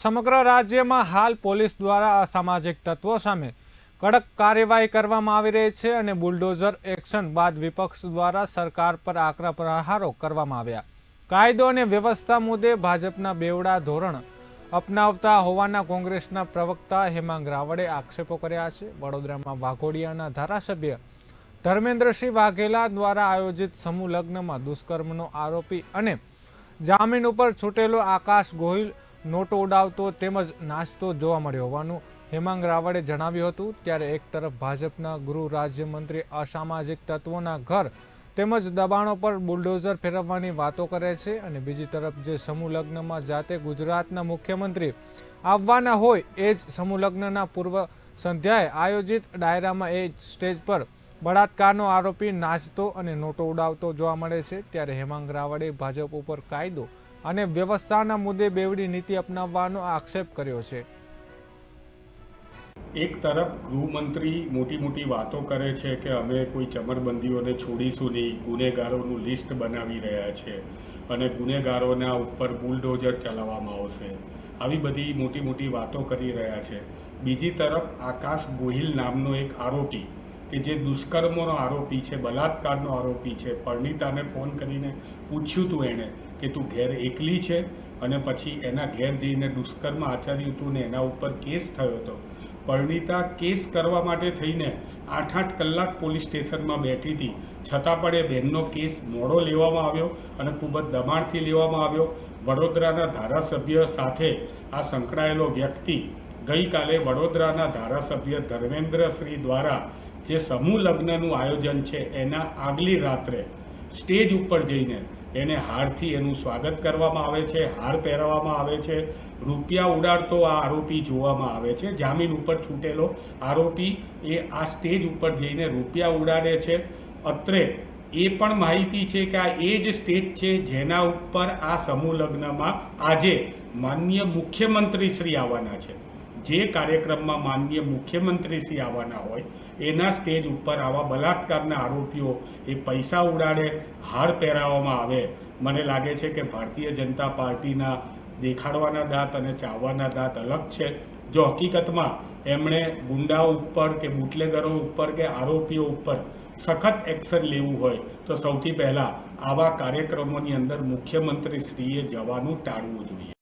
સમગ્ર રાજ્યમાં હાલ પોલીસ દ્વારા અસામાજિક તત્વો સામે કડક કાર્યવાહી કરવામાં આવી રહી છે અને બુલડોઝર એક્શન બાદ વિપક્ષ દ્વારા સરકાર પર આકરા પ્રહારો કરવામાં આવ્યા। કાયદો અને વ્યવસ્થા મુદ્દે ભાજપના બેવડા ધોરણ અપનાવતા હોવાના કોંગ્રેસના પ્રવક્તા હેમાંગ રાવળે આક્ષેપો કર્યા છે। વડોદરામાં વાઘોડિયાના ધારાસભ્ય ધર્મેન્દ્રસિંહ વાઘેલા દ્વારા આયોજિત સમૂહ લગ્નમાં દુષ્કર્મનો આરોપી અને જામીન ઉપર છૂટેલો આકાશ ગોહિલ નોટો ઉડાવતો તેમજ નાચતો જોવા મળ્યો હોવાનું હેમાંગ રાવળે જણાવ્યું હતું। ત્યારે એક તરફ ભાજપના ગૃહ રાજ્યમંત્રી અસામાજિક તત્વોના ઘર તેમજ દબાણો પર બુલડોઝર ફેરવવાની વાતો કરે છે અને બીજી તરફ જે સમૂહ લગ્નમાં જાતે ગુજરાતના મુખ્યમંત્રી આવવાના હોય એ જ સમૂહ લગ્નના પૂર્વ સંધ્યાએ આયોજિત ડાયરામાં એ સ્ટેજ પર બળાત્કારનો આરોપી નાચતો અને નોટો ઉડાવતો જોવા મળે છે। ત્યારે હેમાંગ રાવળે ભાજપ ઉપર કાયદો અને વ્યવસ્થાના મુદ્દે બેવડી નીતિ અપનાવવાનો આક્ષેપ કર્યો છે। એક તરફ ગૃહમંત્રી મોટી વાતો કરે છે કે અમે કોઈ ચમરબંધીઓને છોડીશું નહીં, ગુનેગારોનું લિસ્ટ બનાવી રહ્યા છે અને ગુનેગારોના ઉપર બુલડોઝર ચલાવવામાં આવશે, આવી બધી મોટી વાતો કરી રહ્યા છે। બીજી તરફ આકાશ ગોહિલ નામનો એક આરોપી કે જે દુષ્કર્મનો આરોપી છે, બલાત્કારનો આરોપી છે, પરણીતાને ફોન કરીને પૂછ્યું હતું એણે કે તું ઘેર એકલી છે અને પછી એના ઘેર જઈને દુષ્કર્મ આચર્યું હતું ને એના ઉપર કેસ થયો હતો। પરણીતા કેસ કરવા માટે થઈને 8 કલાક પોલીસ સ્ટેશનમાં બેઠી હતી, છતાં પણ એ બહેનનો કેસ મોડો લેવામાં આવ્યો અને ખૂબ જ દબાણથી લેવામાં આવ્યો। વડોદરાના ધારાસભ્ય સાથે આ સંકળાયેલો વ્યક્તિ ગઈકાલે વડોદરાના ધારાસભ્ય ધર્મેન્દ્રસિંહ દ્વારા જે સમૂહ લગ્નનું આયોજન છે એના આગલી રાત્રે સ્ટેજ ઉપર જઈને એને હારથી એનું સ્વાગત કરવામાં આવે છે, હાર પહેરાવવામાં આવે છે, રૂપિયા ઉડાડતો આ આરોપી જોવામાં આવે છે। જામીન ઉપર છૂટેલો આરોપી એ આ સ્ટેજ ઉપર જઈને રૂપિયા ઉડાડે છે। અત્રે એ પણ માહિતી છે કે આ એ જ સ્ટેજ છે જેના ઉપર આ સમૂહ લગ્નમાં આજે માનનીય મુખ્યમંત્રી શ્રી આવવાના છે। જે કાર્યક્રમમાં માનનીય મુખ્યમંત્રી શ્રી આવવાના હોય એના સ્ટેજ ઉપર આવા બલાત્કારના આરોપીઓ એ પૈસા ઉડાડે, હાર પહેરાવવામાં આવે। મને લાગે છે કે ભારતીય જનતા પાર્ટીના દેખાડવાના દાંત અને ચાવવાના દાંત અલગ છે। જો હકીકતમાં એમણે ગુંડાઓ ઉપર કે બુટલેગરો ઉપર કે આરોપીઓ ઉપર સખત એક્શન લેવું હોય તો સૌથી પહેલાં આવા કાર્યક્રમોની અંદર મુખ્યમંત્રીશ્રીએ જવાનું ટાળવું જોઈએ।